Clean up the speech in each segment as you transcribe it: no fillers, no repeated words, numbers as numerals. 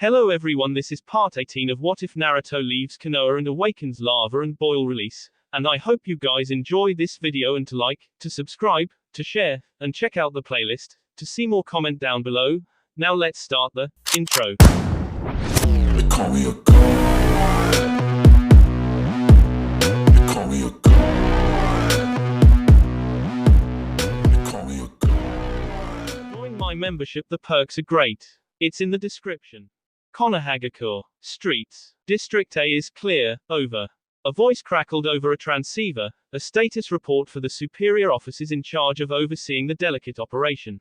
Hello everyone, this is part 18 of What If Naruto Leaves Konoha and Awakens Lava and Boil release, and I hope you guys enjoy this video and to like, to subscribe, to share, and check out the playlist, to see more comment down below. Now let's start the intro. They call me a god. They call me a god. They call me a god. Join my membership, the perks are great. It's in the description. Konoha Streets. District A is clear, over. A voice crackled over a transceiver, a status report for the superior officers in charge of overseeing the delicate operation.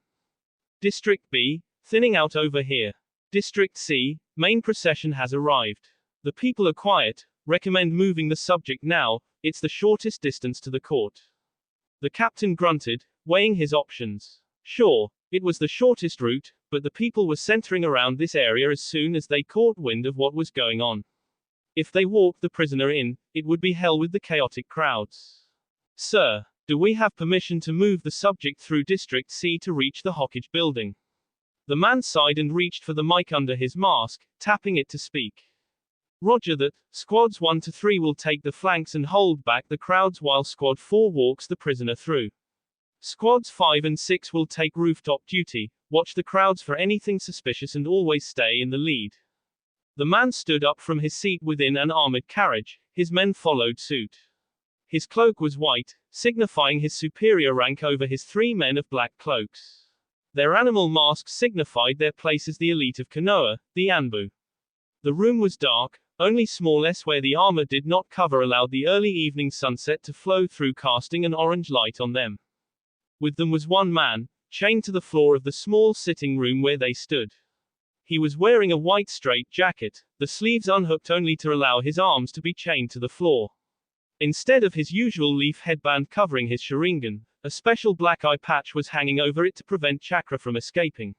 District B, thinning out over here. District C, main procession has arrived. The people are quiet, recommend moving the subject now, it's the shortest distance to the court. The captain grunted, weighing his options. Sure, it was the shortest route, but the people were centering around this area as soon as they caught wind of what was going on. If they walked the prisoner in, it would be hell with the chaotic crowds. Sir, do we have permission to move the subject through District C to reach the Hokage building? The man sighed and reached for the mic under his mask, tapping it to speak. Roger that. Squads 1 to 3 will take the flanks and hold back the crowds while Squad 4 walks the prisoner through. Squads 5 and 6 will take rooftop duty, watch the crowds for anything suspicious and always stay in the lead. The man stood up from his seat within an armored carriage, his men followed suit. His cloak was white, signifying his superior rank over his 3 men of black cloaks. Their animal masks signified their place as the elite of Konoha, the Anbu. The room was dark, only small s where the armor did not cover allowed the early evening sunset to flow through, casting an orange light on them. With them was one man, chained to the floor of the small sitting room where they stood. He was wearing a white straight jacket, the sleeves unhooked only to allow his arms to be chained to the floor. Instead of his usual leaf headband covering his Sharingan, a special black eye patch was hanging over it to prevent chakra from escaping.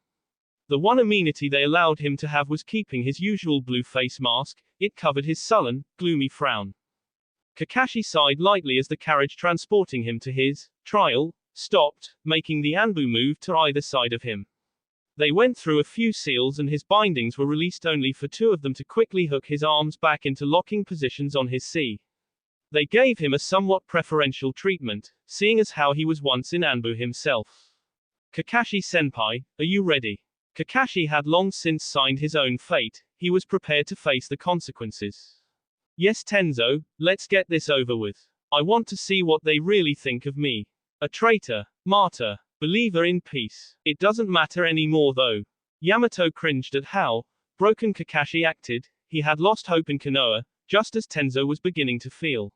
The one amenity they allowed him to have was keeping his usual blue face mask, it covered his sullen, gloomy frown. Kakashi sighed lightly as the carriage transporting him to his trial stopped, making the Anbu move to either side of him. They went through a few seals and his bindings were released only for 2 of them to quickly hook his arms back into locking positions on his C. They gave him a somewhat preferential treatment, seeing as how he was once in Anbu himself. Kakashi-senpai, are you ready? Kakashi had long since signed his own fate, he was prepared to face the consequences. Yes Tenzo, let's get this over with. I want to see what they really think of me. A traitor, martyr, believer in peace. It doesn't matter anymore though. Yamato cringed at how broken Kakashi acted. He had lost hope in Konoha, just as Tenzo was beginning to feel.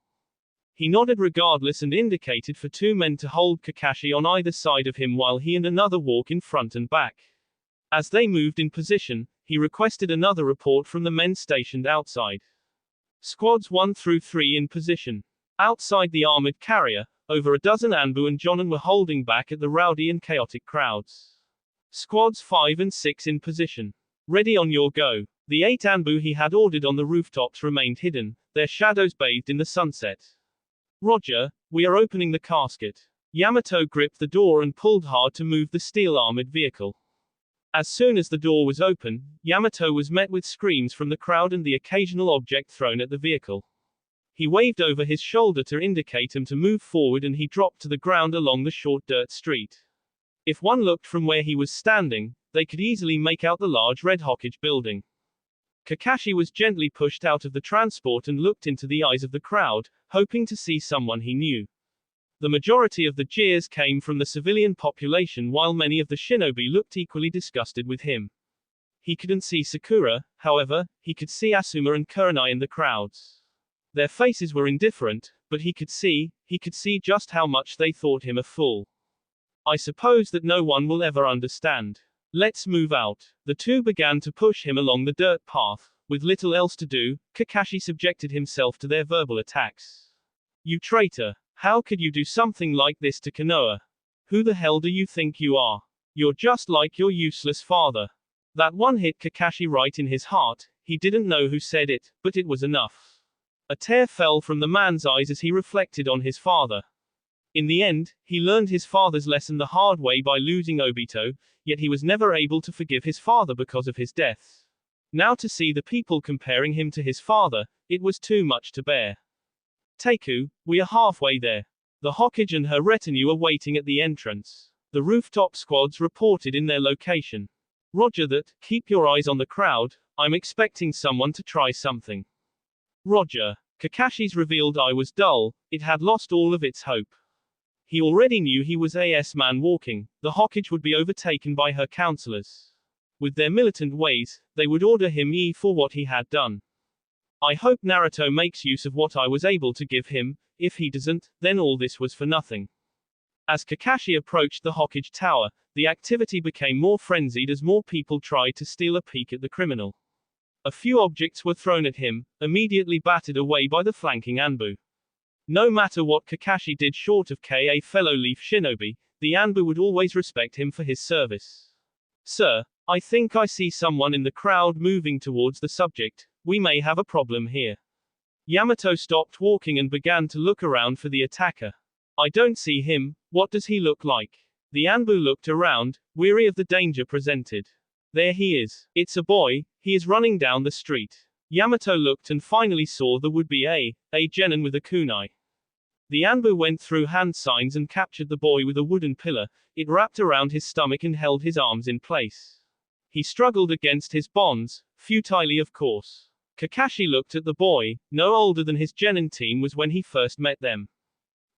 He nodded regardless and indicated for 2 men to hold Kakashi on either side of him while he and another walk in front and back. As they moved in position, he requested another report from the men stationed outside. Squads 1 through 3 in position. Outside the armored carrier, over a dozen Anbu and Jonin were holding back at the rowdy and chaotic crowds. Squads 5 and 6 in position. Ready on your go. The 8 Anbu he had ordered on the rooftops remained hidden, their shadows bathed in the sunset. Roger, we are opening the casket. Yamato gripped the door and pulled hard to move the steel-armored vehicle. As soon as the door was open, Yamato was met with screams from the crowd and the occasional object thrown at the vehicle. He waved over his shoulder to indicate him to move forward and he dropped to the ground along the short dirt street. If one looked from where he was standing, they could easily make out the large red Hokage building. Kakashi was gently pushed out of the transport and looked into the eyes of the crowd, hoping to see someone he knew. The majority of the jeers came from the civilian population while many of the shinobi looked equally disgusted with him. He couldn't see Sakura, however, he could see Asuma and Kurenai in the crowds. Their faces were indifferent, but he could see just how much they thought him a fool. I suppose that no one will ever understand. Let's move out. The 2 began to push him along the dirt path. With little else to do, Kakashi subjected himself to their verbal attacks. You traitor! How could you do something like this to Konoha? Who the hell do you think you are? You're just like your useless father. That one hit Kakashi right in his heart. He didn't know who said it, but it was enough. A tear fell from the man's eyes as he reflected on his father. In the end, he learned his father's lesson the hard way by losing Obito, yet he was never able to forgive his father because of his death. Now to see the people comparing him to his father, it was too much to bear. Teiku, we are halfway there. The Hokage and her retinue are waiting at the entrance. The rooftop squads reported in their location. Roger that, keep your eyes on the crowd, I'm expecting someone to try something. Roger. Kakashi's revealed eye was dull, it had lost all of its hope. He already knew he was a man walking, the Hokage would be overtaken by her counselors. With their militant ways, they would order him for what he had done. I hope Naruto makes use of what I was able to give him, if he doesn't, then all this was for nothing. As Kakashi approached the Hokage tower, the activity became more frenzied as more people tried to steal a peek at the criminal. A few objects were thrown at him, immediately battered away by the flanking Anbu. No matter what Kakashi did short of a fellow Leaf Shinobi, the Anbu would always respect him for his service. Sir, I think I see someone in the crowd moving towards the subject, we may have a problem here. Yamato stopped walking and began to look around for the attacker. I don't see him, what does he look like? The Anbu looked around, weary of the danger presented. There he is. It's a boy, he is running down the street. Yamato looked and finally saw the would-be a genin with a kunai. The Anbu went through hand signs and captured the boy with a wooden pillar, it wrapped around his stomach and held his arms in place. He struggled against his bonds, futilely of course. Kakashi looked at the boy, no older than his genin team was when he first met them.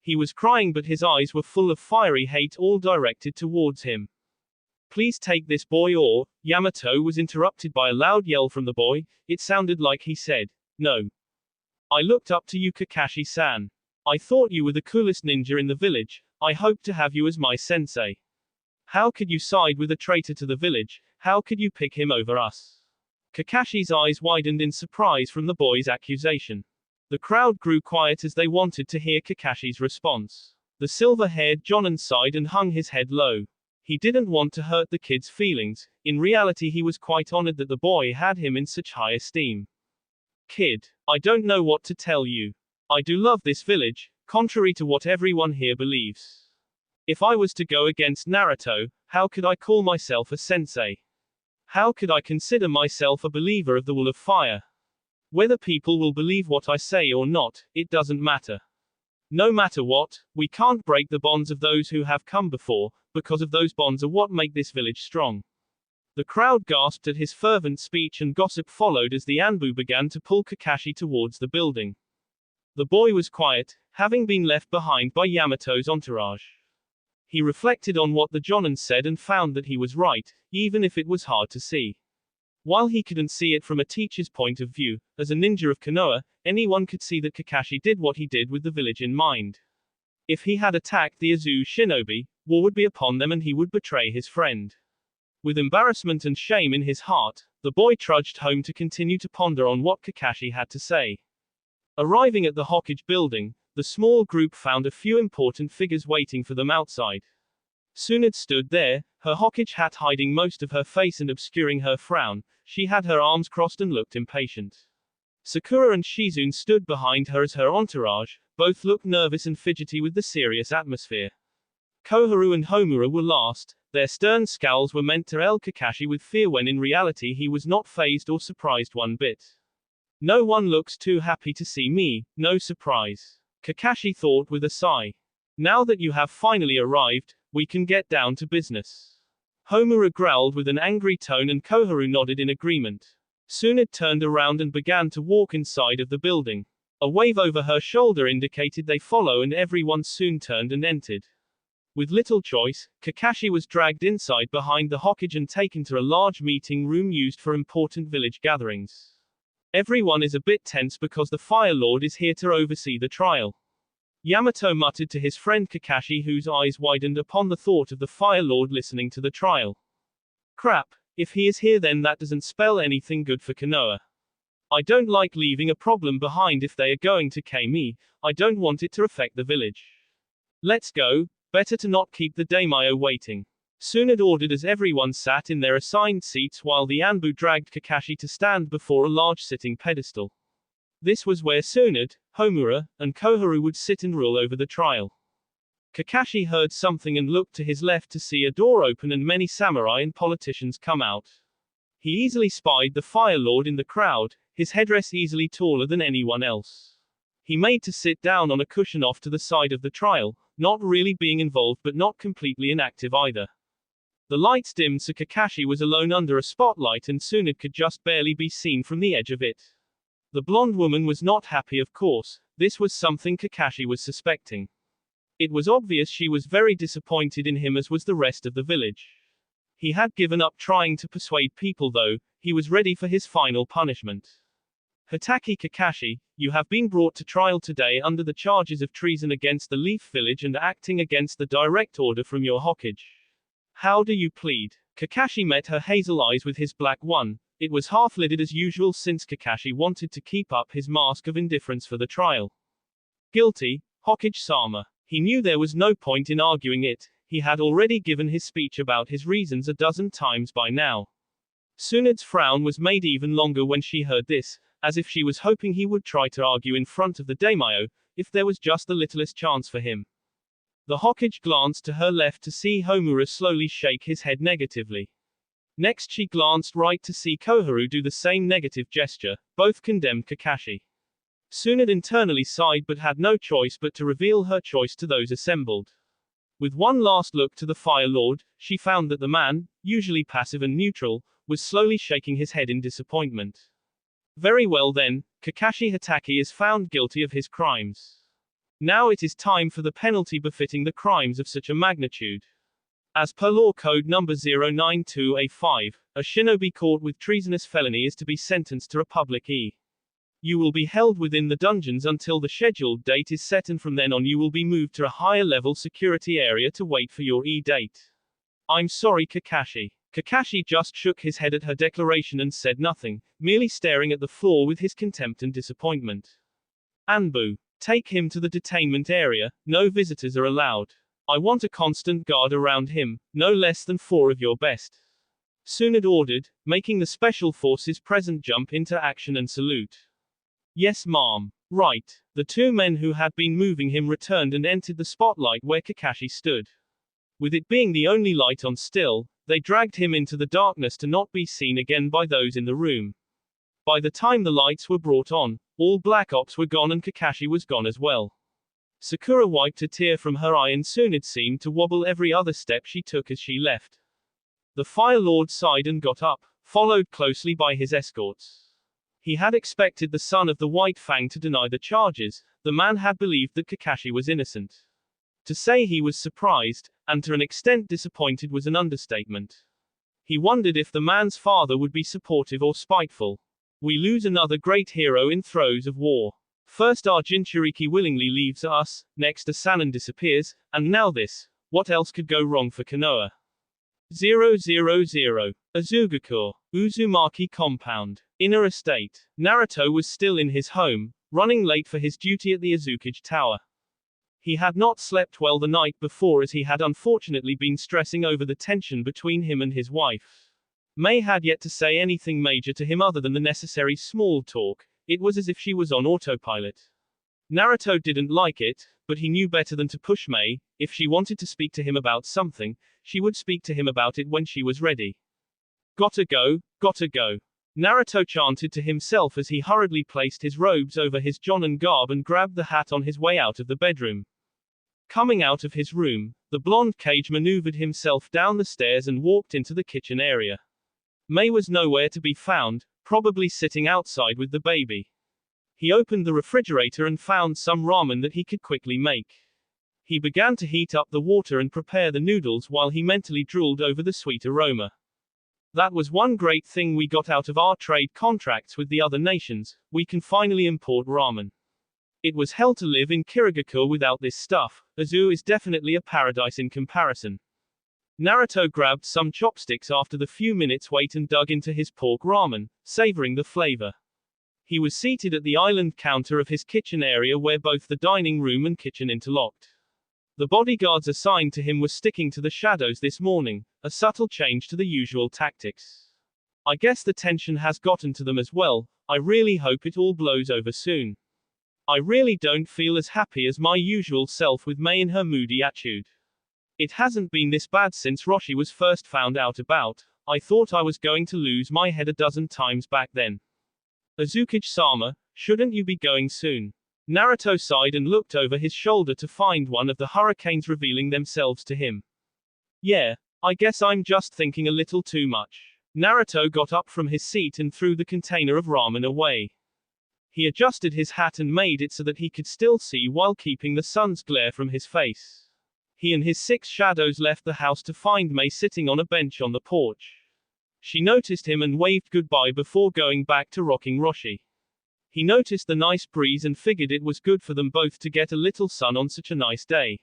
He was crying but his eyes were full of fiery hate all directed towards him. Please take this boy or, Yamato was interrupted by a loud yell from the boy, it sounded like he said, no. I looked up to you Kakashi-san. I thought you were the coolest ninja in the village, I hoped to have you as my sensei. How could you side with a traitor to the village, how could you pick him over us? Kakashi's eyes widened in surprise from the boy's accusation. The crowd grew quiet as they wanted to hear Kakashi's response. The silver-haired Jonin sighed and hung his head low. He didn't want to hurt the kid's feelings, in reality he was quite honored that the boy had him in such high esteem. Kid, I don't know what to tell you. I do love this village, contrary to what everyone here believes. If I was to go against Naruto, how could I call myself a sensei? How could I consider myself a believer of the Wall of Fire? Whether people will believe what I say or not, it doesn't matter. No matter what, we can't break the bonds of those who have come before, because of those bonds are what make this village strong. The crowd gasped at his fervent speech and gossip followed as the Anbu began to pull Kakashi towards the building. The boy was quiet, having been left behind by Yamato's entourage. He reflected on what the Jonin said and found that he was right, even if it was hard to see. While he couldn't see it from a teacher's point of view, as a ninja of Konoha, anyone could see that Kakashi did what he did with the village in mind. If he had attacked the Azu shinobi, war would be upon them and he would betray his friend. With embarrassment and shame in his heart, the boy trudged home to continue to ponder on what Kakashi had to say. Arriving at the Hokage building, the small group found a few important figures waiting for them outside. Tsunade stood there, her Hokage hat hiding most of her face and obscuring her frown, she had her arms crossed and looked impatient. Sakura and Shizune stood behind her as her entourage, both looked nervous and fidgety with the serious atmosphere. Koharu and Homura were last, their stern scowls were meant to tell Kakashi with fear when in reality he was not fazed or surprised one bit. No one looks too happy to see me, no surprise. Kakashi thought with a sigh. Now that you have finally arrived, we can get down to business. Homura growled with an angry tone and Koharu nodded in agreement. Tsunade turned around and began to walk inside of the building. A wave over her shoulder indicated they follow and everyone soon turned and entered. With little choice, Kakashi was dragged inside behind the Hokage and taken to a large meeting room used for important village gatherings. Everyone is a bit tense because the Fire Lord is here to oversee the trial. Yamato muttered to his friend Kakashi whose eyes widened upon the thought of the Fire Lord listening to the trial. Crap, if he is here then that doesn't spell anything good for Konoha. I don't like leaving a problem behind if they are going to kill me, I don't want it to affect the village. Let's go, better to not keep the daimyo waiting. Tsunade ordered as everyone sat in their assigned seats while the Anbu dragged Kakashi to stand before a large sitting pedestal. This was where Tsunade, Homura, and Koharu would sit and rule over the trial. Kakashi heard something and looked to his left to see a door open and many samurai and politicians come out. He easily spied the Fire Lord in the crowd, his headdress easily taller than anyone else. He made to sit down on a cushion off to the side of the trial, not really being involved but not completely inactive either. The lights dimmed so Kakashi was alone under a spotlight and soon it could just barely be seen from the edge of it. The blonde woman was not happy, of course. This was something Kakashi was suspecting. It was obvious she was very disappointed in him, as was the rest of the village. He had given up trying to persuade people though, he was ready for his final punishment. Hatake Kakashi, you have been brought to trial today under the charges of treason against the Leaf Village and acting against the direct order from your Hokage. How do you plead? Kakashi met her hazel eyes with his black one. It was half-lidded as usual since Kakashi wanted to keep up his mask of indifference for the trial. Guilty, Hokage-sama. He knew there was no point in arguing it, he had already given his speech about his reasons a dozen times by now. Tsunade's frown was made even longer when she heard this, as if she was hoping he would try to argue in front of the daimyo, if there was just the littlest chance for him. The Hokage glanced to her left to see Homura slowly shake his head negatively. Next she glanced right to see Koharu do the same negative gesture. Both condemned Kakashi. Tsunade internally sighed but had no choice but to reveal her choice to those assembled. With one last look to the Fire Lord, she found that the man, usually passive and neutral, was slowly shaking his head in disappointment. Very well then, Kakashi Hatake is found guilty of his crimes. Now it is time for the penalty befitting the crimes of such a magnitude. As per Law Code number 092A5, a shinobi caught with treasonous felony is to be sentenced to Republic E. You will be held within the dungeons until the scheduled date is set, and from then on you will be moved to a higher level security area to wait for your E-date. I'm sorry, Kakashi. Kakashi just shook his head at her declaration and said nothing, merely staring at the floor with his contempt and disappointment. Anbu. Take him to the detainment area, no visitors are allowed. I want a constant guard around him, no less than 4 of your best. Tsunade ordered, making the special forces present jump into action and salute. Yes, ma'am. Right. The 2 men who had been moving him returned and entered the spotlight where Kakashi stood. With it being the only light on still, they dragged him into the darkness to not be seen again by those in the room. By the time the lights were brought on, all Black Ops were gone and Kakashi was gone as well. Sakura wiped a tear from her eye and Tsunade seemed to wobble every other step she took as she left. The Fire Lord sighed and got up, followed closely by his escorts. He had expected the son of the White Fang to deny the charges. The man had believed that Kakashi was innocent. To say he was surprised, and to an extent disappointed, was an understatement. He wondered if the man's father would be supportive or spiteful. We lose another great hero in throes of war. First our Jinchuriki willingly leaves us, next Asanan disappears, and now this. What else could go wrong for Konoha? 000. Azugakure. Uzumaki Compound. Inner Estate. Naruto was still in his home, running late for his duty at the Azukage Tower. He had not slept well the night before, as he had unfortunately been stressing over the tension between him and his wife. Mei had yet to say anything major to him other than the necessary small talk. It was as if she was on autopilot. Naruto didn't like it, but he knew better than to push Mei. If she wanted to speak to him about something, she would speak to him about it when she was ready. Gotta go, gotta go. Naruto chanted to himself as he hurriedly placed his robes over his Jonin garb and grabbed the hat on his way out of the bedroom. Coming out of his room, the blonde Kage maneuvered himself down the stairs and walked into the kitchen area. Mei was nowhere to be found, probably sitting outside with the baby. He opened the refrigerator and found some ramen that he could quickly make. He began to heat up the water and prepare the noodles while he mentally drooled over the sweet aroma. That was one great thing we got out of our trade contracts with the other nations. We can finally import ramen. It was hell to live in Kirigakure without this stuff. Azu is definitely a paradise in comparison. Naruto grabbed some chopsticks after the few minutes wait and dug into his pork ramen, savoring the flavor. He was seated at the island counter of his kitchen area where both the dining room and kitchen interlocked. The bodyguards assigned to him were sticking to the shadows this morning, a subtle change to the usual tactics. I guess the tension has gotten to them as well. I really hope it all blows over soon. I really don't feel as happy as my usual self with Mei in her moody attitude. It hasn't been this bad since Roshi was first found out about. I thought I was going to lose my head a dozen times back then. Azuki-sama, shouldn't you be going soon? Naruto sighed and looked over his shoulder to find one of the hurricanes revealing themselves to him. Yeah, I guess I'm just thinking a little too much. Naruto got up from his seat and threw the container of ramen away. He adjusted his hat and made it so that he could still see while keeping the sun's glare from his face. He and his 6 shadows left the house to find Mei sitting on a bench on the porch. She noticed him and waved goodbye before going back to rocking Roshi. He noticed the nice breeze and figured it was good for them both to get a little sun on such a nice day.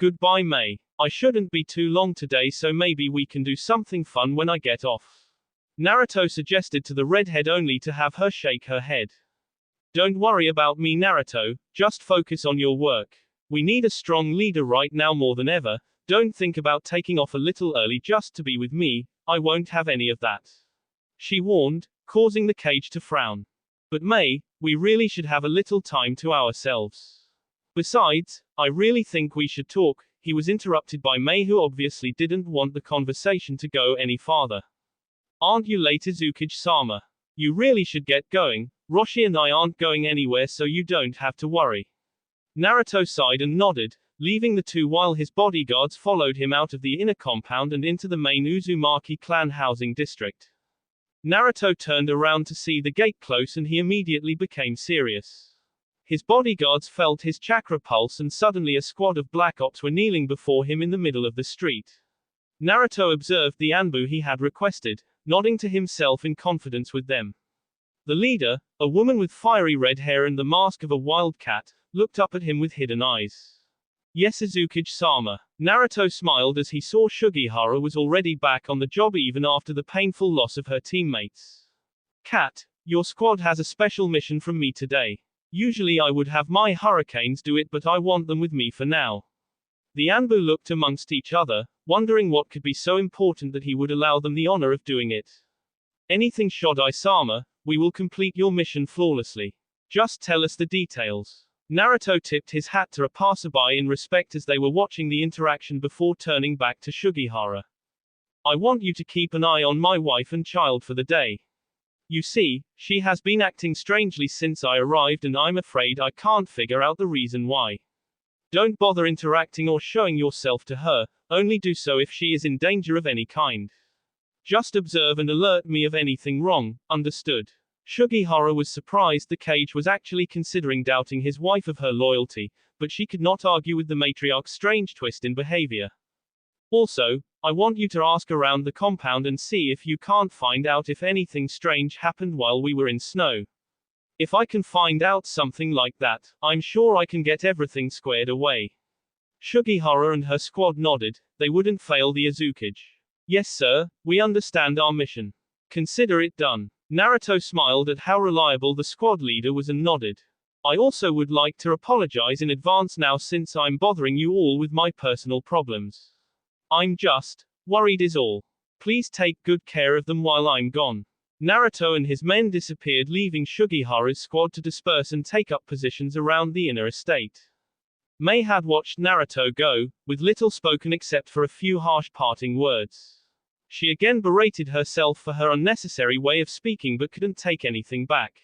Goodbye, Mei. I shouldn't be too long today, so maybe we can do something fun when I get off. Naruto suggested to the redhead, only to have her shake her head. Don't worry about me, Naruto, just focus on your work. We need a strong leader right now more than ever. Don't think about taking off a little early just to be with me. I won't have any of that. She warned, causing the cage to frown. But Mei, we really should have a little time to ourselves. Besides, I really think we should talk. He was interrupted by Mei, who obviously didn't want the conversation to go any farther. Aren't you late, Azuki-sama? You really should get going. Roshi and I aren't going anywhere, so you don't have to worry. Naruto sighed and nodded, leaving the two while his bodyguards followed him out of the inner compound and into the main Uzumaki clan housing district. Naruto turned around to see the gate close and he immediately became serious. His bodyguards felt his chakra pulse and suddenly a squad of black ops were kneeling before him in the middle of the street. Naruto observed the anbu he had requested, nodding to himself in confidence with them. The leader, a woman with fiery red hair and the mask of a wildcat, looked up at him with hidden eyes. Yes, Azuki-sama. Naruto smiled as he saw Sugihara was already back on the job even after the painful loss of her teammates. Cat, your squad has a special mission from me today. Usually I would have my hurricanes do it, but I want them with me for now. The anbu looked amongst each other, wondering what could be so important that he would allow them the honor of doing it. Anything, Shodai-sama, we will complete your mission flawlessly. Just tell us the details. Naruto tipped his hat to a passerby in respect as they were watching the interaction before turning back to Sugihara. I want you to keep an eye on my wife and child for the day. You see, she has been acting strangely since I arrived and I'm afraid I can't figure out the reason why. Don't bother interacting or showing yourself to her, only do so if she is in danger of any kind. Just observe and alert me of anything wrong, understood? Sugihara was surprised the cage was actually considering doubting his wife of her loyalty, but she could not argue with the matriarch's strange twist in behavior. Also, I want you to ask around the compound and see if you can't find out if anything strange happened while we were in snow. If I can find out something like that, I'm sure I can get everything squared away. Sugihara and her squad nodded. They wouldn't fail the Azuki. Yes, sir, we understand our mission. Consider it done. Naruto smiled at how reliable the squad leader was and nodded. I also would like to apologize in advance now since I'm bothering you all with my personal problems. I'm just worried is all. Please take good care of them while I'm gone. Naruto and his men disappeared, leaving Sugihara's squad to disperse and take up positions around the inner estate. Mei had watched Naruto go, with little spoken except for a few harsh parting words. She again berated herself for her unnecessary way of speaking but couldn't take anything back.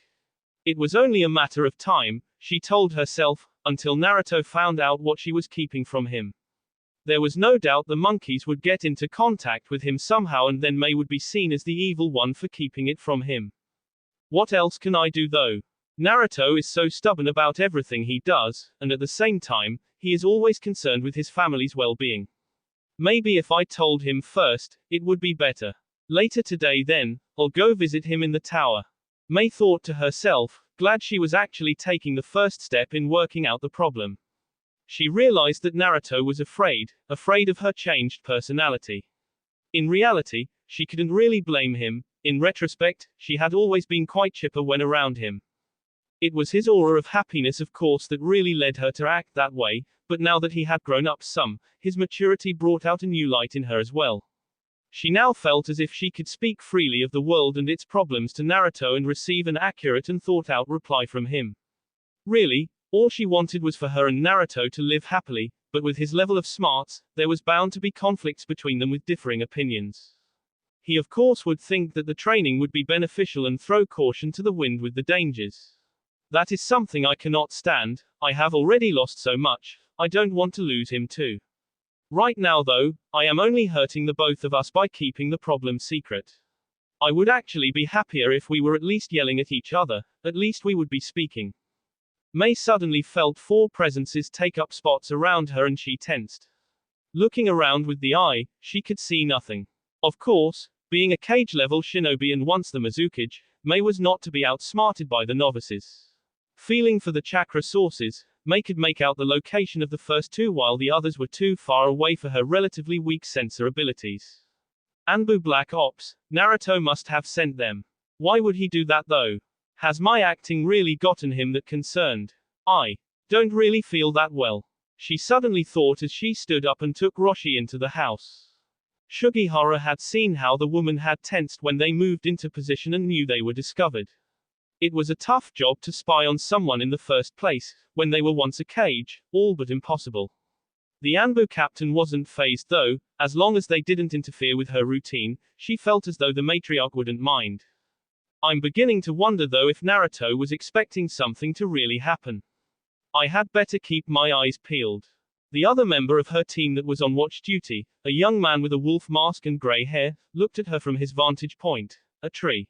It was only a matter of time, she told herself, until Naruto found out what she was keeping from him. There was no doubt the monkeys would get into contact with him somehow and then Mei would be seen as the evil one for keeping it from him. What else can I do though? Naruto is so stubborn about everything he does, and at the same time, he is always concerned with his family's well-being. Maybe if I told him first, it would be better. Later today then, I'll go visit him in the tower. Mei thought to herself, glad she was actually taking the first step in working out the problem. She realized that Naruto was afraid of her changed personality. In reality, she couldn't really blame him. In retrospect, she had always been quite chipper when around him. It was his aura of happiness, of course, that really led her to act that way, but now that he had grown up some, his maturity brought out a new light in her as well. She now felt as if she could speak freely of the world and its problems to Naruto and receive an accurate and thought-out reply from him. Really, all she wanted was for her and Naruto to live happily, but with his level of smarts, there was bound to be conflicts between them with differing opinions. He of course would think that the training would be beneficial and throw caution to the wind with the dangers. That is something I cannot stand. I have already lost so much, I don't want to lose him too. Right now though, I am only hurting the both of us by keeping the problem secret. I would actually be happier if we were at least yelling at each other, at least we would be speaking. Mei suddenly felt 4 presences take up spots around her and she tensed. Looking around with the eye, she could see nothing. Of course, being a cage-level shinobi and once the Mizukage, Mei was not to be outsmarted by the novices. Feeling for the chakra sources, Mei could make out the location of the first 2 while the others were too far away for her relatively weak sensor abilities. Anbu Black Ops, Naruto must have sent them. Why would he do that though? Has my acting really gotten him that concerned? I don't really feel that well. She suddenly thought as she stood up and took Roshi into the house. Sugihara had seen how the woman had tensed when they moved into position and knew they were discovered. It was a tough job to spy on someone in the first place, when they were once a cage, all but impossible. The Anbu captain wasn't fazed though, as long as they didn't interfere with her routine, she felt as though the matriarch wouldn't mind. I'm beginning to wonder though if Naruto was expecting something to really happen. I had better keep my eyes peeled. The other member of her team that was on watch duty, a young man with a wolf mask and grey hair, looked at her from his vantage point, a tree.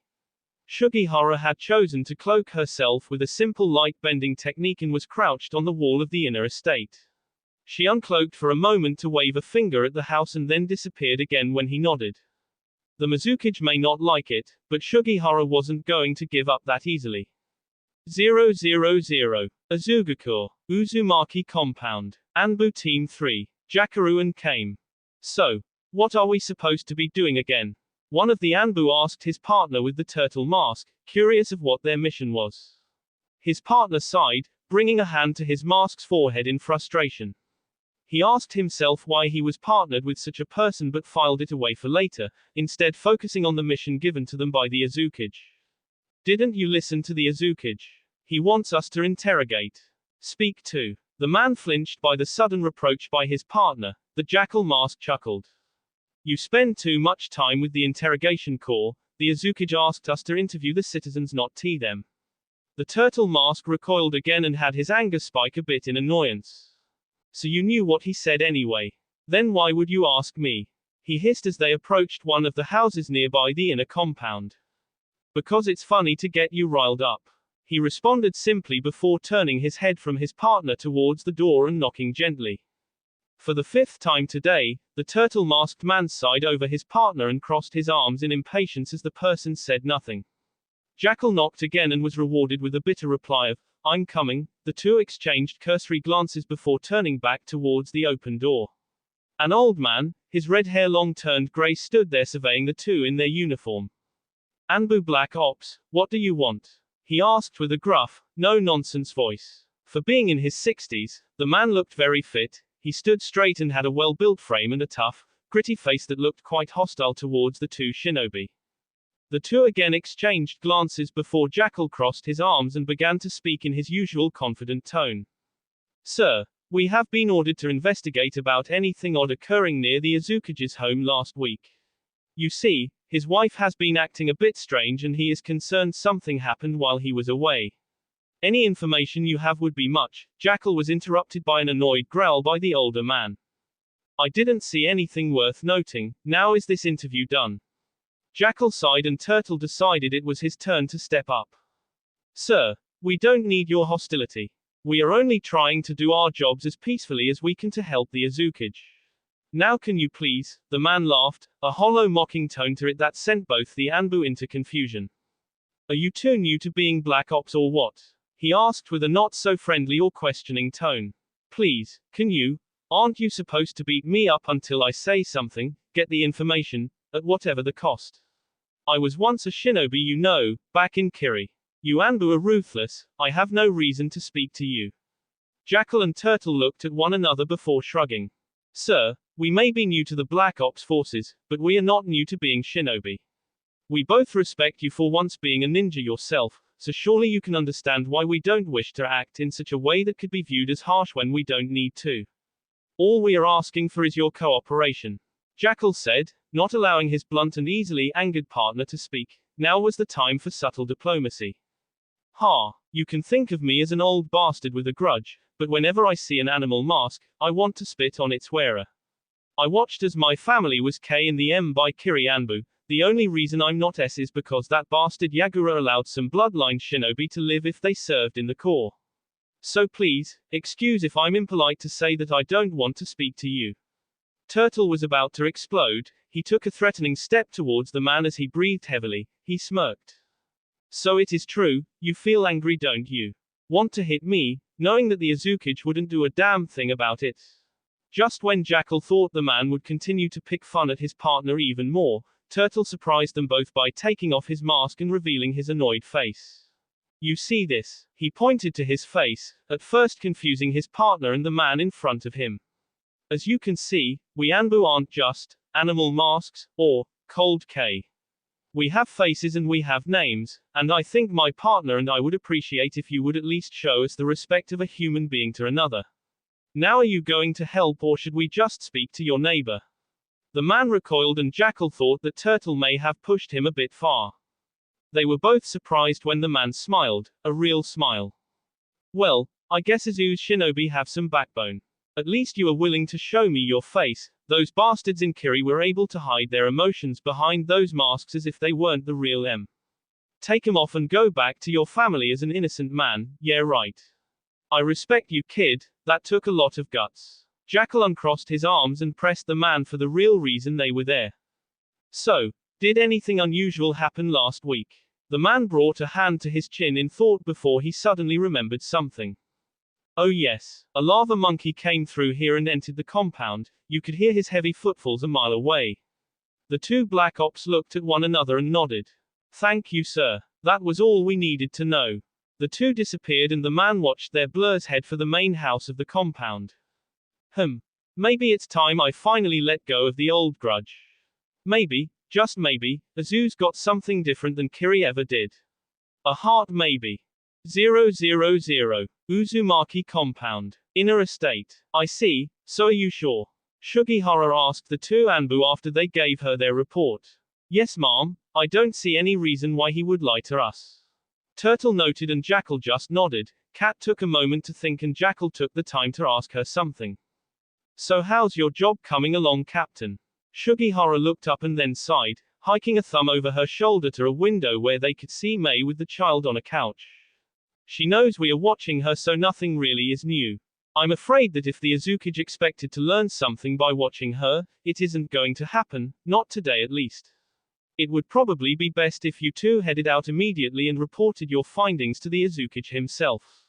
Sugihara had chosen to cloak herself with a simple light-bending technique and was crouched on the wall of the inner estate. She uncloaked for a moment to wave a finger at the house and then disappeared again when he nodded. The Mizukage may not like it, but Sugihara wasn't going to give up that easily. 000. Azugakure, Uzumaki Compound. Anbu Team 3. Jakaru and Kame. So, what are we supposed to be doing again? One of the Anbu asked his partner with the turtle mask, curious of what their mission was. His partner sighed, bringing a hand to his mask's forehead in frustration. He asked himself why he was partnered with such a person but filed it away for later, instead focusing on the mission given to them by the Azukage. Didn't you listen to the Azukage? He wants us to interrogate. Speak to. The man flinched by the sudden reproach by his partner. The jackal mask chuckled. You spend too much time with the interrogation corps. The Azukage asked us to interview the citizens, not tea them. The turtle mask recoiled again and had his anger spike a bit in annoyance. So you knew what he said anyway. Then why would you ask me? He hissed as they approached one of the houses nearby the inner compound. Because it's funny to get you riled up. He responded simply before turning his head from his partner towards the door and knocking gently. For the 5th time today, the turtle-masked man sighed over his partner and crossed his arms in impatience as the person said nothing. Jackal knocked again and was rewarded with a bitter reply of, I'm coming. The two exchanged cursory glances before turning back towards the open door. An old man, his red hair long turned grey, stood there surveying the two in their uniform. Anbu Black Ops, what do you want? He asked with a gruff, no-nonsense voice. For being in his 60s, the man looked very fit. He stood straight and had a well-built frame and a tough, gritty face that looked quite hostile towards the two shinobi. The two again exchanged glances before Jackal crossed his arms and began to speak in his usual confident tone. Sir, we have been ordered to investigate about anything odd occurring near the Azukage's home last week. You see, his wife has been acting a bit strange and he is concerned something happened while he was away. Any information you have would be much. Jackal was interrupted by an annoyed growl by the older man. I didn't see anything worth noting. Now is this interview done? Jackal sighed and Turtle decided it was his turn to step up. Sir, we don't need your hostility. We are only trying to do our jobs as peacefully as we can to help the Azukage. Now can you please? The man laughed, a hollow mocking tone to it that sent both the Anbu into confusion. Are you too new to being Black Ops or what? He asked with a not so friendly or questioning tone. Please, can you? Aren't you supposed to beat me up until I say something, get the information, at whatever the cost? I was once a shinobi, you know, back in Kiri. You Anbu are ruthless. I have no reason to speak to you. Jackal and Turtle looked at one another before shrugging. Sir, we may be new to the Black Ops forces, but we are not new to being shinobi. We both respect you for once being a ninja yourself, so surely you can understand why we don't wish to act in such a way that could be viewed as harsh when we don't need to. All we are asking for is your cooperation. Jackal said, not allowing his blunt and easily angered partner to speak. Now was the time for subtle diplomacy. Ha, you can think of me as an old bastard with a grudge, but whenever I see an animal mask, I want to spit on its wearer. I watched as my family was K in the M by Kiri Anbu. The only reason I'm not S is because that bastard Yagura allowed some bloodline shinobi to live if they served in the corps. So please, excuse if I'm impolite to say that I don't want to speak to you. Turtle was about to explode. He took a threatening step towards the man as he breathed heavily. He smirked. So it is true, you feel angry, don't you? Want to hit me, knowing that the Azukage wouldn't do a damn thing about it. Just when Jackal thought the man would continue to pick fun at his partner even more, Turtle surprised them both by taking off his mask and revealing his annoyed face. You see this? He pointed to his face, at first confusing his partner and the man in front of him. As you can see, we Anbu aren't just animal masks, or cold K. We have faces and we have names, and I think my partner and I would appreciate if you would at least show us the respect of a human being to another. Now are you going to help or should we just speak to your neighbor? The man recoiled and Jackal thought that Turtle may have pushed him a bit far. They were both surprised when the man smiled, a real smile. Well, I guess Azu's shinobi have some backbone. At least you are willing to show me your face. Those bastards in Kiri were able to hide their emotions behind those masks as if they weren't the real M. Take 'em off and go back to your family as an innocent man, yeah right. I respect you kid, that took a lot of guts. Jackal uncrossed his arms and pressed the man for the real reason they were there. So, did anything unusual happen last week? The man brought a hand to his chin in thought before he suddenly remembered something. Oh yes, a lava monkey came through here and entered the compound. You could hear his heavy footfalls a mile away. The two black ops looked at one another and nodded. Thank you sir. That was all we needed to know. The two disappeared and the man watched their blurs head for the main house of the compound. Maybe it's time I finally let go of the old grudge. Maybe, just maybe, Azu's got something different than Kiri ever did. A heart maybe. 000. Uzumaki compound. Inner estate. I see, so are you sure? Shugihara asked the two Anbu after they gave her their report. Yes ma'am, I don't see any reason why he would lie to us. Turtle noted and Jackal just nodded. Cat took a moment to think and Jackal took the time to ask her something. So how's your job coming along, Captain? Shugihara looked up and then sighed, hiking a thumb over her shoulder to a window where they could see Mei with the child on a couch. She knows we are watching her so nothing really is new. I'm afraid that if the Azukage expected to learn something by watching her, it isn't going to happen, not today at least. It would probably be best if you two headed out immediately and reported your findings to the Azukage himself.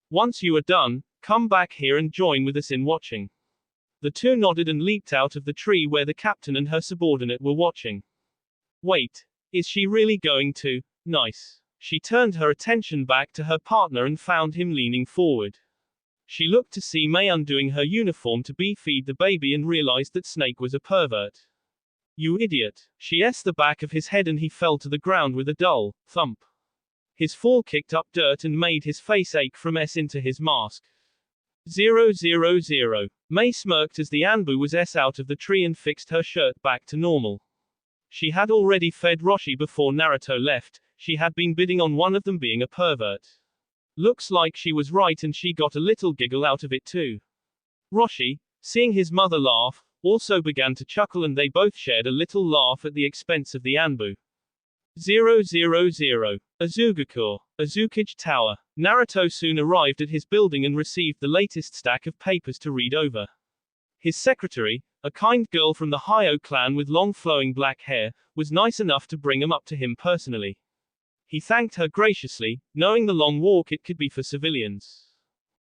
Once you are done, come back here and join with us in watching. The two nodded and leaped out of the tree where the captain and her subordinate were watching. Wait, is she really going to? Nice. She turned her attention back to her partner and found him leaning forward. She looked to see Mei undoing her uniform to feed the baby and realized that Snake was a pervert. You idiot. She s the back of his head and he fell to the ground with a dull thump. His fall kicked up dirt and made his face ache from S into his mask. 000. Mei smirked as the Anbu was S out of the tree and fixed her shirt back to normal. She had already fed Roshi before Naruto left. She had been bidding on one of them being a pervert. Looks like she was right and she got a little giggle out of it too. Roshi, seeing his mother laugh, also began to chuckle and they both shared a little laugh at the expense of the Anbu. 000. Azugakure. Azukage Tower. Naruto soon arrived at his building and received the latest stack of papers to read over. His secretary, a kind girl from the Hyo clan with long flowing black hair, was nice enough to bring him up to him personally. He thanked her graciously, knowing the long walk it could be for civilians.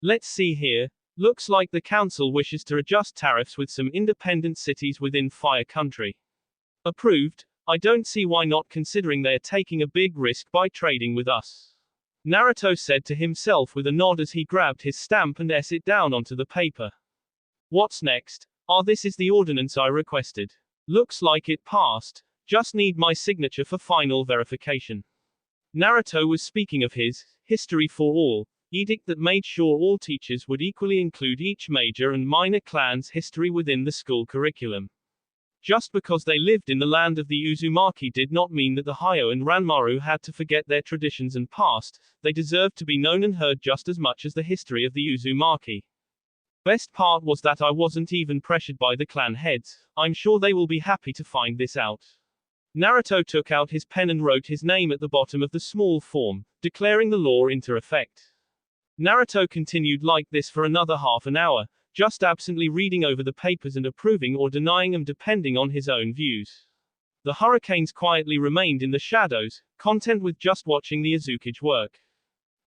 Let's see here. Looks like the council wishes to adjust tariffs with some independent cities within Fire Country. Approved. I don't see why not considering they are taking a big risk by trading with us. Naruto said to himself with a nod as he grabbed his stamp and s it down onto the paper. What's next? This is the ordinance I requested. Looks like it passed. Just need my signature for final verification. Naruto was speaking of his history for all edict that made sure all teachers would equally include each major and minor clan's history within the school curriculum. Just because they lived in the land of the Uzumaki did not mean that the Hayo and Ranmaru had to forget their traditions and past, they deserved to be known and heard just as much as the history of the Uzumaki. Best part was that I wasn't even pressured by the clan heads. I'm sure they will be happy to find this out. Naruto took out his pen and wrote his name at the bottom of the small form, declaring the law into effect. Naruto continued like this for another half an hour, just absently reading over the papers and approving or denying them depending on his own views. The hurricanes quietly remained in the shadows, content with just watching the Azukage work.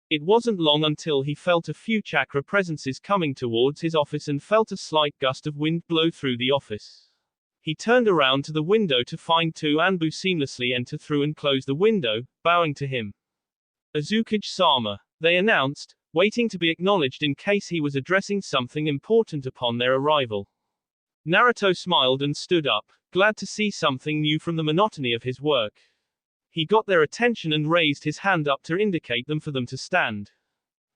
It wasn't long until he felt a few chakra presences coming towards his office and felt a slight gust of wind blow through the office. He turned around to the window to find two Anbu seamlessly enter through and close the window, bowing to him. Azukage-sama, they announced, waiting to be acknowledged in case he was addressing something important upon their arrival. Naruto smiled and stood up, glad to see something new from the monotony of his work. He got their attention and raised his hand up to indicate them for them to stand.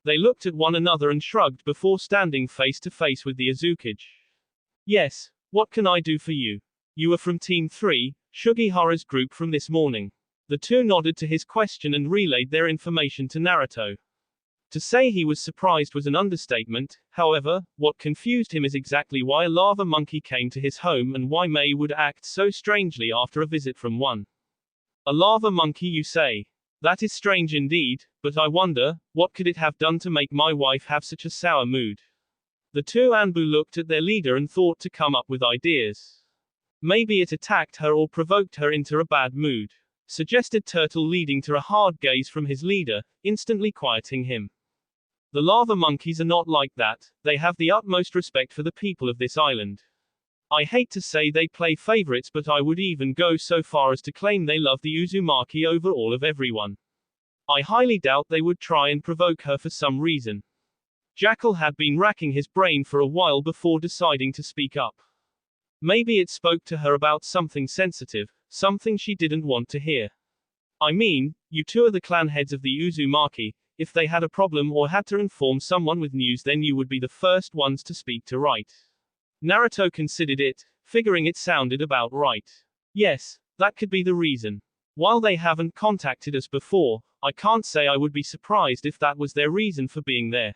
They looked at one another and shrugged before standing face to face with the Azukage. Yes, what can I do for you? You are from Team 3, Sugihara's group from this morning. The two nodded to his question and relayed their information to Naruto. To say he was surprised was an understatement, however, what confused him is exactly why a lava monkey came to his home and why Mei would act so strangely after a visit from one. A lava monkey, you say? That is strange indeed, but I wonder, what could it have done to make my wife have such a sour mood? The two Anbu looked at their leader and thought to come up with ideas. Maybe it attacked her or provoked her into a bad mood, suggested Turtle, leading to a hard gaze from his leader, instantly quieting him. The lava monkeys are not like that, they have the utmost respect for the people of this island. I hate to say they play favorites, but I would even go so far as to claim they love the Uzumaki over all of everyone. I highly doubt they would try and provoke her for some reason. Jackal had been racking his brain for a while before deciding to speak up. Maybe it spoke to her about something sensitive, something she didn't want to hear. I mean, you two are the clan heads of the Uzumaki. If they had a problem or had to inform someone with news, then you would be the first ones to speak to, right? Naruto considered it, figuring it sounded about right. Yes, that could be the reason. While they haven't contacted us before, I can't say I would be surprised if that was their reason for being there.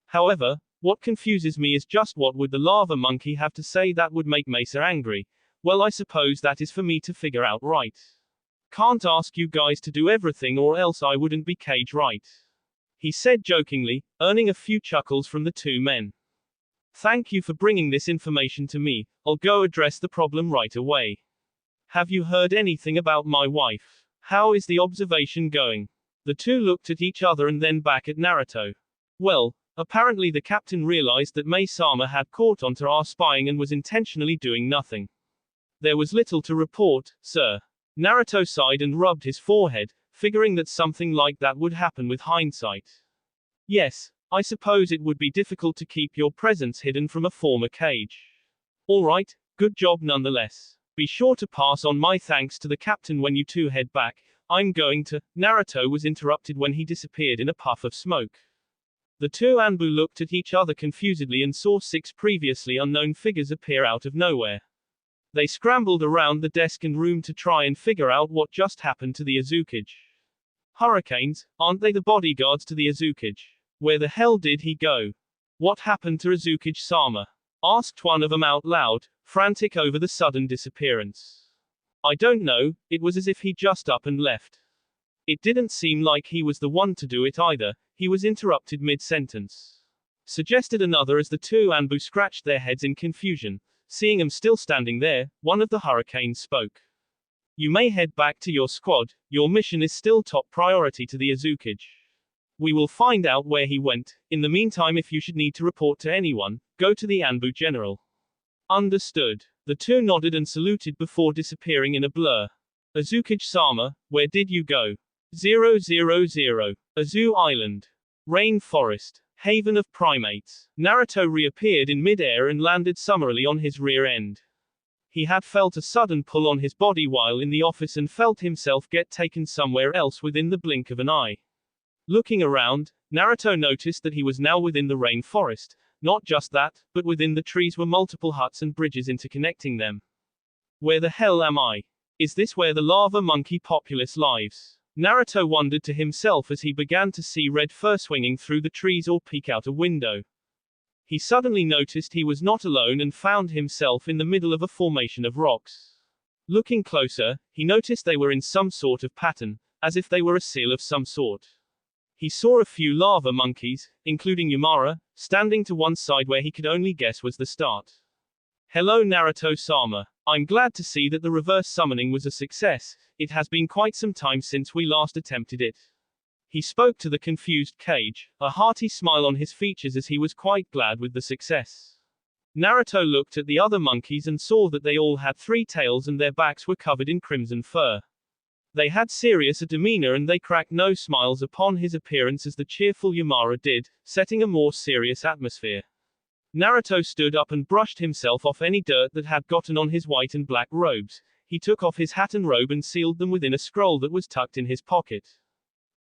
However, what confuses me is just what would the lava monkey have to say that would make Mesa angry? Well, I suppose that is for me to figure out, right? Can't ask you guys to do everything or else I wouldn't be cage right. He said jokingly, earning a few chuckles from the two men. Thank you for bringing this information to me, I'll go address the problem right away. Have you heard anything about my wife? How is the observation going? The two looked at each other and then back at Naruto. Well, apparently the captain realized that Mei-sama had caught on to our spying and was intentionally doing nothing. There was little to report, sir. Naruto sighed and rubbed his forehead, figuring that something like that would happen with hindsight. Yes, I suppose it would be difficult to keep your presence hidden from a former cage. Alright, good job nonetheless. Be sure to pass on my thanks to the captain when you two head back. I'm going to. Naruto was interrupted when he disappeared in a puff of smoke. The two Anbu looked at each other confusedly and saw 6 previously unknown figures appear out of nowhere. They scrambled around the desk and room to try and figure out what just happened to the Azukage. Hurricanes, aren't they the bodyguards to the Azukage? Where the hell did he go? What happened to Azukage-sama? Asked one of them out loud, frantic over the sudden disappearance. I don't know, it was as if he just up and left. It didn't seem like he was the one to do it either, he was interrupted mid-sentence. Suggested another as the two Anbu scratched their heads in confusion. Seeing him still standing there, one of the hurricanes spoke. You may head back to your squad, your mission is still top priority to the Azukage. We will find out where he went. In the meantime, if you should need to report to anyone, go to the Anbu General. Understood. The two nodded and saluted before disappearing in a blur. Azukage-sama, where did you go? 000. Azu Island. Rain Forest. Haven of Primates. Naruto reappeared in mid-air and landed summarily on his rear end. He had felt a sudden pull on his body while in the office and felt himself get taken somewhere else within the blink of an eye. Looking around, Naruto noticed that he was now within the rain forest. Not just that, but within the trees were multiple huts and bridges interconnecting them. Where the hell am I? Is this where the lava monkey populace lives? Naruto wondered to himself as he began to see red fur swinging through the trees or peek out a window. He suddenly noticed he was not alone and found himself in the middle of a formation of rocks. Looking closer, he noticed they were in some sort of pattern, as if they were a seal of some sort. He saw a few lava monkeys, including Yamara, standing to one side where he could only guess was the start. Hello Naruto-sama. I'm glad to see that the reverse summoning was a success. It has been quite some time since we last attempted it. He spoke to the confused Cage, a hearty smile on his features as he was quite glad with the success. Naruto looked at the other monkeys and saw that they all had 3 tails and their backs were covered in crimson fur. They had serious a demeanor and they cracked no smiles upon his appearance as the cheerful Yamara did, setting a more serious atmosphere. Naruto stood up and brushed himself off any dirt that had gotten on his white and black robes. He took off his hat and robe and sealed them within a scroll that was tucked in his pocket.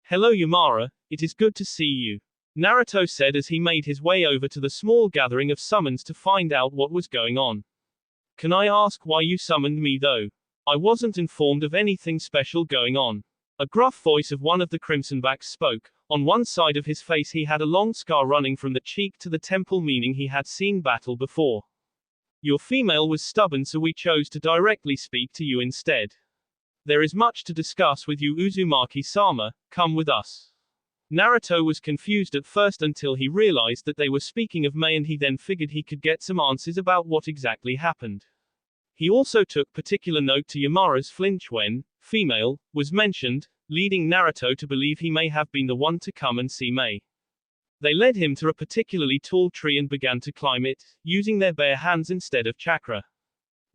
Hello Yamara, it is good to see you, Naruto said as he made his way over to the small gathering of summons to find out what was going on. Can I ask why you summoned me though? I wasn't informed of anything special going on. A gruff voice of one of the Crimsonbacks spoke. On one side of his face he had a long scar running from the cheek to the temple, meaning he had seen battle before. Your female was stubborn, so we chose to directly speak to you instead. There is much to discuss with you Uzumaki-sama, come with us. Naruto was confused at first until he realized that they were speaking of Mei, and he then figured he could get some answers about what exactly happened. He also took particular note to Yamara's flinch when female was mentioned, leading Naruto to believe he may have been the one to come and see Mei. They led him to a particularly tall tree and began to climb it, using their bare hands instead of chakra.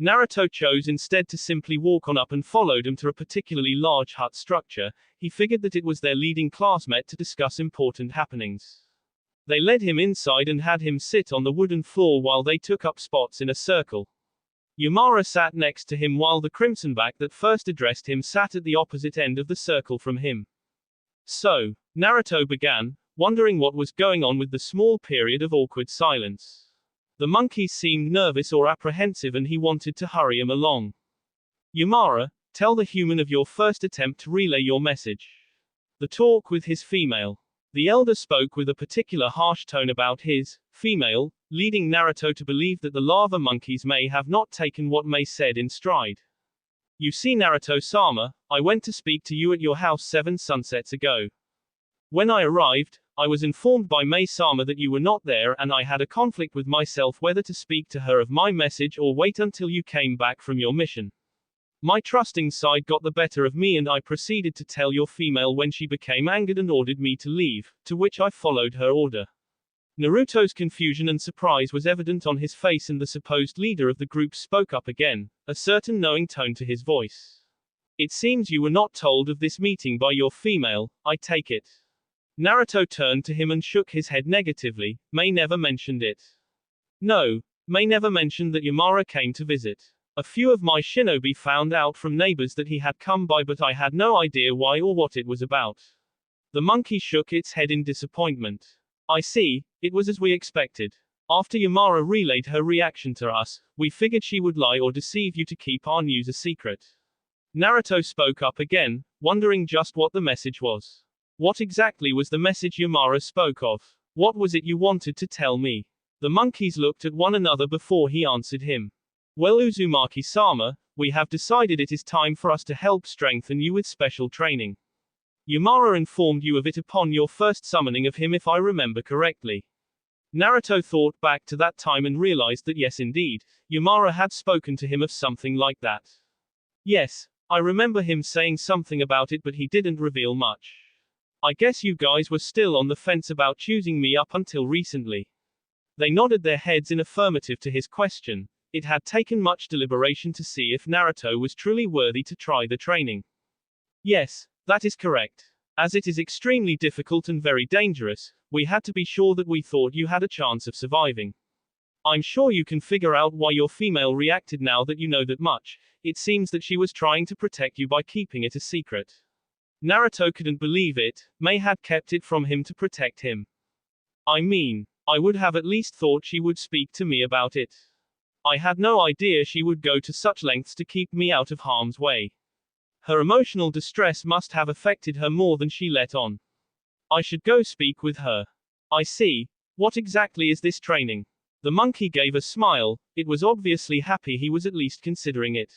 Naruto chose instead to simply walk on up and followed him to a particularly large hut structure. He figured that it was their leading classmate to discuss important happenings. They led him inside and had him sit on the wooden floor while they took up spots in a circle. Yamara sat next to him while the Crimsonback that first addressed him sat at the opposite end of the circle from him. So, Naruto began, wondering what was going on with the small period of awkward silence. The monkeys seemed nervous or apprehensive and he wanted to hurry him along. Yamara, tell the human of your first attempt to relay your message. The talk with his female. The elder spoke with a particular harsh tone about his female, leading Naruto to believe that the lava monkeys may have not taken what Mei said in stride. You see Naruto-sama, I went to speak to you at your house 7 sunsets ago. When I arrived, I was informed by Mei-sama that you were not there, and I had a conflict with myself whether to speak to her of my message or wait until you came back from your mission. My trusting side got the better of me and I proceeded to tell your female when she became angered and ordered me to leave, to which I followed her order. Naruto's confusion and surprise was evident on his face and the supposed leader of the group spoke up again, a certain knowing tone to his voice. It seems you were not told of this meeting by your female, I take it. Naruto turned to him and shook his head negatively. Mei never mentioned it. No, Mei never mentioned that Yamara came to visit. A few of my shinobi found out from neighbors that he had come by, but I had no idea why or what it was about. The monkey shook its head in disappointment. I see, it was as we expected. After Yamara relayed her reaction to us, we figured she would lie or deceive you to keep our news a secret. Naruto spoke up again, wondering just what the message was. What exactly was the message Yamara spoke of? What was it you wanted to tell me? The monkeys looked at one another before he answered him. Well Uzumaki-sama, we have decided it is time for us to help strengthen you with special training. Yamara informed you of it upon your first summoning of him if I remember correctly. Naruto thought back to that time and realized that yes indeed, Yamara had spoken to him of something like that. Yes, I remember him saying something about it, but he didn't reveal much. I guess you guys were still on the fence about choosing me up until recently. They nodded their heads in affirmative to his question. It had taken much deliberation to see if Naruto was truly worthy to try the training. Yes, that is correct. As it is extremely difficult and very dangerous, we had to be sure that we thought you had a chance of surviving. I'm sure you can figure out why your female reacted now that you know that much. It seems that she was trying to protect you by keeping it a secret. Naruto couldn't believe it. Mei had kept it from him to protect him. I mean, I would have at least thought she would speak to me about it. I had no idea she would go to such lengths to keep me out of harm's way. Her emotional distress must have affected her more than she let on. I should go speak with her. I see. What exactly is this training? The monkey gave a smile. It was obviously happy he was at least considering it.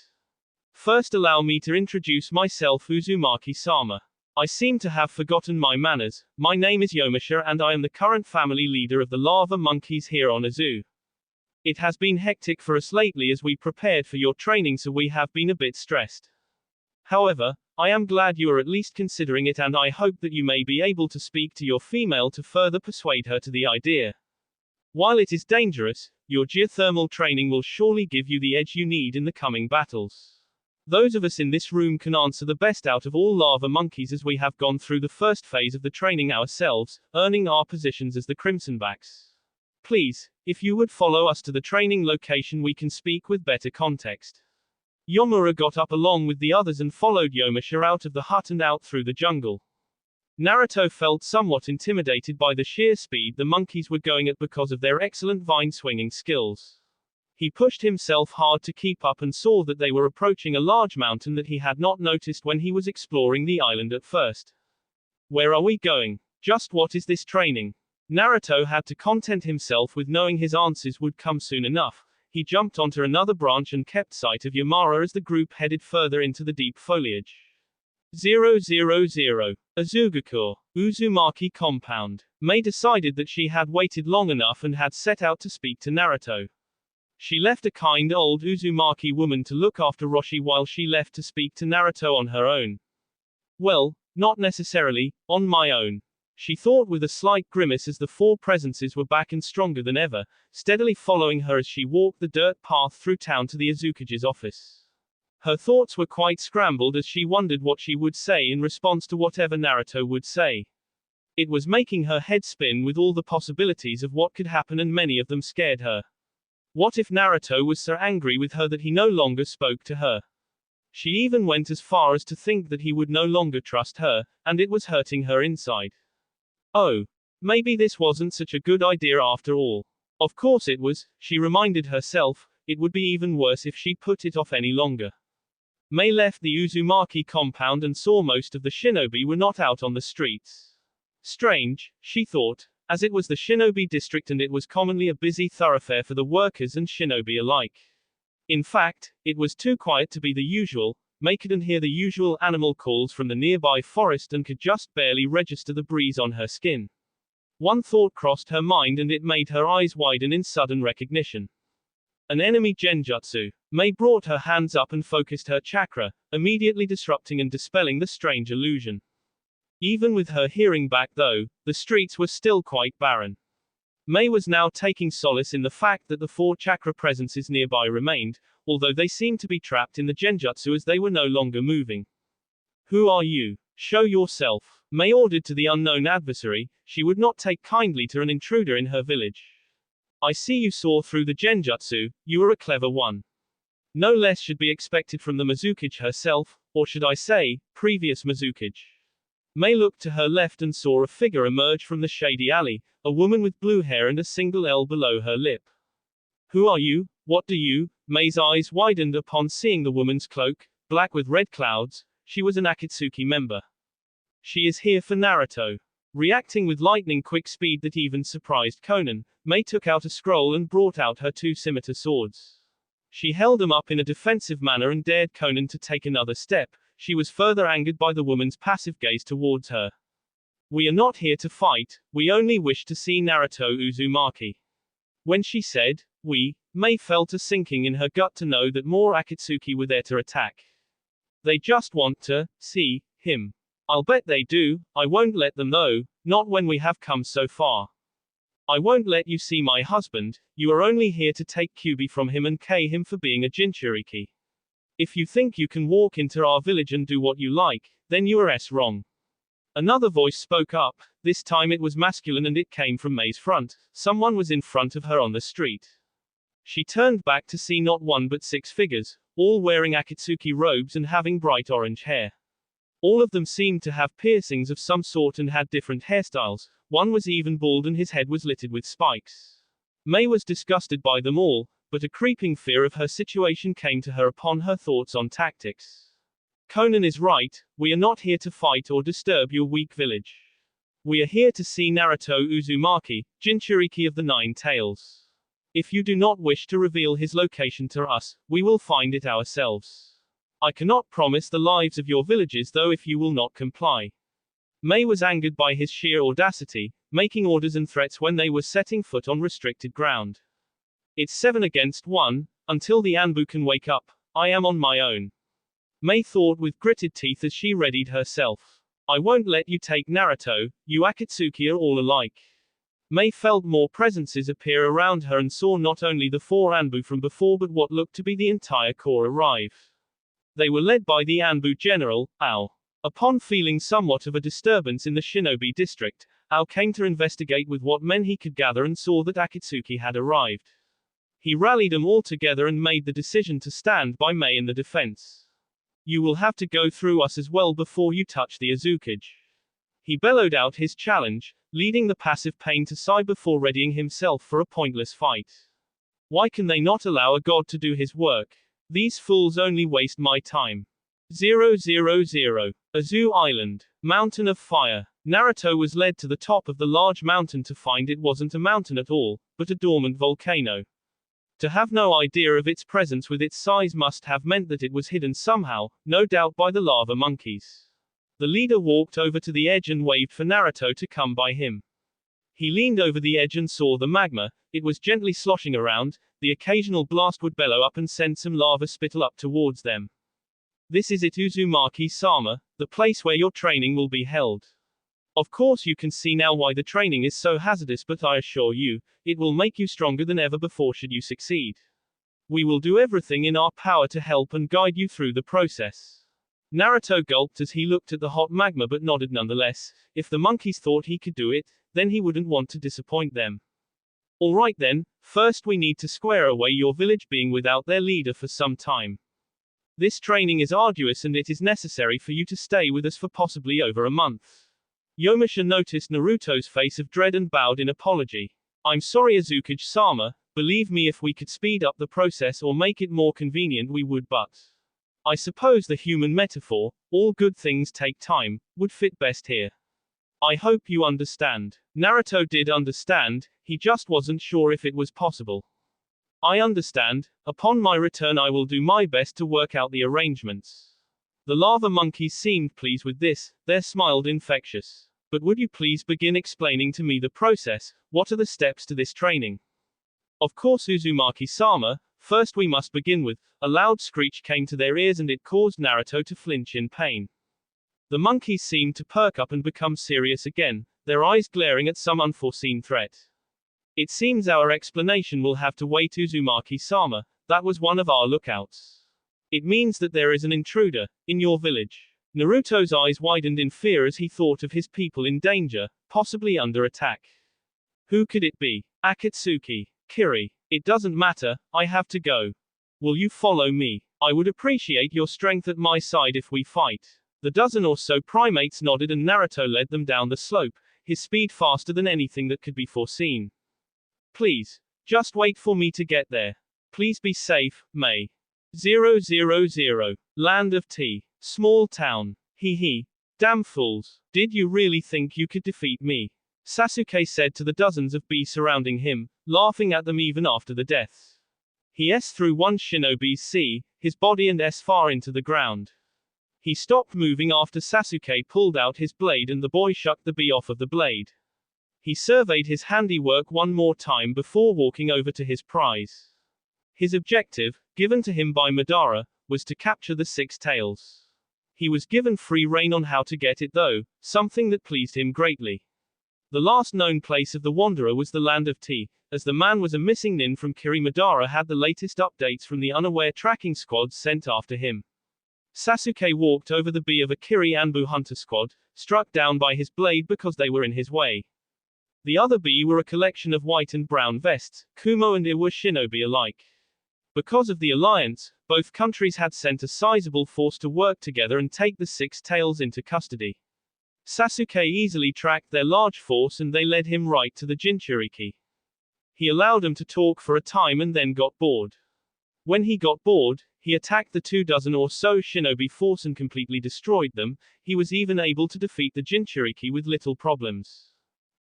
First allow me to introduce myself, Uzumaki-sama. I seem to have forgotten my manners. My name is Yomasha and I am the current family leader of the lava monkeys here on Azu. It has been hectic for us lately as we prepared for your training, so we have been a bit stressed. However, I am glad you are at least considering it, and I hope that you may be able to speak to your female to further persuade her to the idea. While it is dangerous, your geothermal training will surely give you the edge you need in the coming battles. Those of us in this room can answer the best out of all lava monkeys, as we have gone through the first phase of the training ourselves, earning our positions as the Crimsonbacks. Please, if you would follow us to the training location, we can speak with better context. Yomura got up along with the others and followed Yomasha out of the hut and out through the jungle. Naruto felt somewhat intimidated by the sheer speed the monkeys were going at because of their excellent vine-swinging skills. He pushed himself hard to keep up and saw that they were approaching a large mountain that he had not noticed when he was exploring the island at first. Where are we going? Just what is this training? Naruto had to content himself with knowing his answers would come soon enough. He jumped onto another branch and kept sight of Yamara as the group headed further into the deep foliage. 000. Azugakur. Uzumaki compound. Mei decided that she had waited long enough and had set out to speak to Naruto. She left a kind old Uzumaki woman to look after Roshi while she left to speak to Naruto on her own. Well, not necessarily, on my own. She thought with a slight grimace as the four presences were back and stronger than ever, steadily following her as she walked the dirt path through town to the Azukage's office. Her thoughts were quite scrambled as she wondered what she would say in response to whatever Naruto would say. It was making her head spin with all the possibilities of what could happen, and many of them scared her. What if Naruto was so angry with her that he no longer spoke to her? She even went as far as to think that he would no longer trust her, and it was hurting her inside. Oh, maybe this wasn't such a good idea after all. Of course it was, she reminded herself. It would be even worse if she put it off any longer. Mei left the Uzumaki compound and saw most of the shinobi were not out on the streets. Strange, she thought, as it was the shinobi district and it was commonly a busy thoroughfare for the workers and shinobi alike. In fact, it was too quiet to be the usual. Mei couldn't hear the usual animal calls from the nearby forest and could just barely register the breeze on her skin. One thought crossed her mind and it made her eyes widen in sudden recognition. An enemy genjutsu. Mei brought her hands up and focused her chakra, immediately disrupting and dispelling the strange illusion. Even with her hearing back though, the streets were still quite barren. Mei was now taking solace in the fact that the four chakra presences nearby remained, although they seemed to be trapped in the genjutsu as they were no longer moving. Who are you? Show yourself. Mei ordered to the unknown adversary. She would not take kindly to an intruder in her village. I see you saw through the genjutsu. You are a clever one. No less should be expected from the Mizukage herself, or should I say, previous Mizukage. Mei looked to her left and saw a figure emerge from the shady alley, a woman with blue hair and a single L below her lip. Who are you? What do you? Mei's eyes widened upon seeing the woman's cloak, black with red clouds. She was an Akatsuki member. She is here for Naruto. Reacting with lightning-quick speed that even surprised Conan, Mei took out a scroll and brought out her two scimitar swords. She held them up in a defensive manner and dared Conan to take another step. She was further angered by the woman's passive gaze towards her. We are not here to fight, we only wish to see Naruto Uzumaki. When she said, we, Mei felt a sinking in her gut to know that more Akatsuki were there to attack. They just want to see him. I'll bet they do. I won't let them though, not when we have come so far. I won't let you see my husband. You are only here to take Kyubi from him and K him for being a Jinchuriki. If you think you can walk into our village and do what you like, then you are wrong. Another voice spoke up. This time it was masculine and it came from Mei's front. Someone was in front of her on the street. She turned back to see not one but 6 figures, all wearing Akatsuki robes and having bright orange hair. All of them seemed to have piercings of some sort and had different hairstyles. One was even bald and his head was littered with spikes. Mei was disgusted by them all. but a creeping fear of her situation came to her upon her thoughts on tactics. Conan is right, we are not here to fight or disturb your weak village. We are here to see Naruto Uzumaki, Jinchuriki of the Nine Tails. If you do not wish to reveal his location to us, we will find it ourselves. I cannot promise the lives of your villages though if you will not comply. Mei was angered by his sheer audacity, making orders and threats when they were setting foot on restricted ground. It's 7 against 1, until the Anbu can wake up, I am on my own. Mei thought with gritted teeth as she readied herself. I won't let you take Naruto, you Akatsuki are all alike. Mei felt more presences appear around her and saw not only the 4 Anbu from before but what looked to be the entire corps arrive. They were led by the Anbu general, Ao. Upon feeling somewhat of a disturbance in the shinobi district, Ao came to investigate with what men he could gather and saw that Akatsuki had arrived. He rallied them all together and made the decision to stand by Mei in the defense. You will have to go through us as well before you touch the Azukage. He bellowed out his challenge, leading the passive pain to sigh before readying himself for a pointless fight. Why can they not allow a god to do his work? These fools only waste my time. 000. Azu Island. Mountain of Fire. Naruto was led to the top of the large mountain to find it wasn't a mountain at all, but a dormant volcano. To have no idea of its presence with its size must have meant that it was hidden somehow, no doubt by the lava monkeys. The leader walked over to the edge and waved for Naruto to come by him. He leaned over the edge and saw the magma, it was gently sloshing around, the occasional blast would bellow up and send some lava spittle up towards them. This is it Uzumaki-sama, the place where your training will be held. Of course you can see now why the training is so hazardous, but I assure you, it will make you stronger than ever before should you succeed. We will do everything in our power to help and guide you through the process. Naruto gulped as he looked at the hot magma but nodded nonetheless. If the monkeys thought he could do it, then he wouldn't want to disappoint them. Alright then, first we need to square away your village being without their leader for some time. This training is arduous and it is necessary for you to stay with us for possibly over a month. Yomasha noticed Naruto's face of dread and bowed in apology. I'm sorry Azukage-sama, believe me if we could speed up the process or make it more convenient we would, but I suppose the human metaphor, all good things take time, would fit best here. I hope you understand. Naruto did understand, he just wasn't sure if it was possible. I understand, upon my return I will do my best to work out the arrangements. The lava monkeys seemed pleased with this, their smiled infectious. But would you please begin explaining to me the process, what are the steps to this training? Of course Uzumaki-sama, first we must begin with, a loud screech came to their ears and it caused Naruto to flinch in pain. The monkeys seemed to perk up and become serious again, their eyes glaring at some unforeseen threat. It seems our explanation will have to wait Uzumaki-sama, that was one of our lookouts. It means that there is an intruder, in your village. Naruto's eyes widened in fear as he thought of his people in danger, possibly under attack. Who could it be? Akatsuki? Kiri? It doesn't matter, I have to go. Will you follow me? I would appreciate your strength at my side if we fight. The dozen or so primates nodded and Naruto led them down the slope, his speed faster than anything that could be foreseen. Please, just wait for me to get there. Please be safe, Mei. 000. Land of Tea. Small town. Hee. Damn fools. Did you really think you could defeat me? Sasuke said to the dozens of bees surrounding him, laughing at them even after the deaths. He threw one shinobi's C, his body and S far into the ground. He stopped moving after Sasuke pulled out his blade and the boy shucked the bee off of the blade. He surveyed his handiwork one more time before walking over to his prize. His objective, given to him by Madara, was to capture the 6 tails. He was given free rein on how to get it though, something that pleased him greatly. The last known place of the Wanderer was the Land of Tea, as the man was a missing nin from Kiri. Madara had the latest updates from the unaware tracking squads sent after him. Sasuke walked over the bee of a Kiri Anbu hunter squad, struck down by his blade because they were in his way. The other bee were a collection of white and brown vests, Kumo and Iwa shinobi alike. Because of the alliance, both countries had sent a sizable force to work together and take the 6 tails into custody. Sasuke easily tracked their large force and they led him right to the Jinchuriki. He allowed them to talk for a time and then got bored. When he got bored, he attacked the 24 or so shinobi force and completely destroyed them. He was even able to defeat the Jinchuriki with little problems.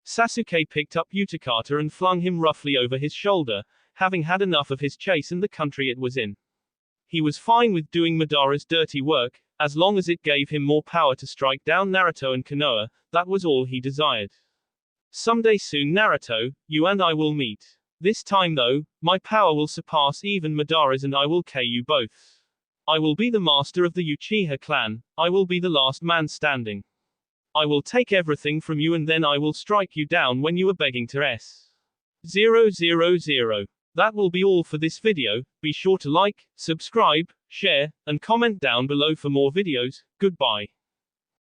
Sasuke picked up Utakata and flung him roughly over his shoulder, having had enough of his chase and the country it was in. He was fine with doing Madara's dirty work, as long as it gave him more power to strike down Naruto and Konoha. That was all he desired. Someday soon, Naruto, you and I will meet. This time though, my power will surpass even Madara's and I will KO you both. I will be the master of the Uchiha clan, I will be the last man standing. I will take everything from you and then I will strike you down when you are begging to S000. That will be all for this video. Be sure to like, subscribe, share, and comment down below for more videos. Goodbye.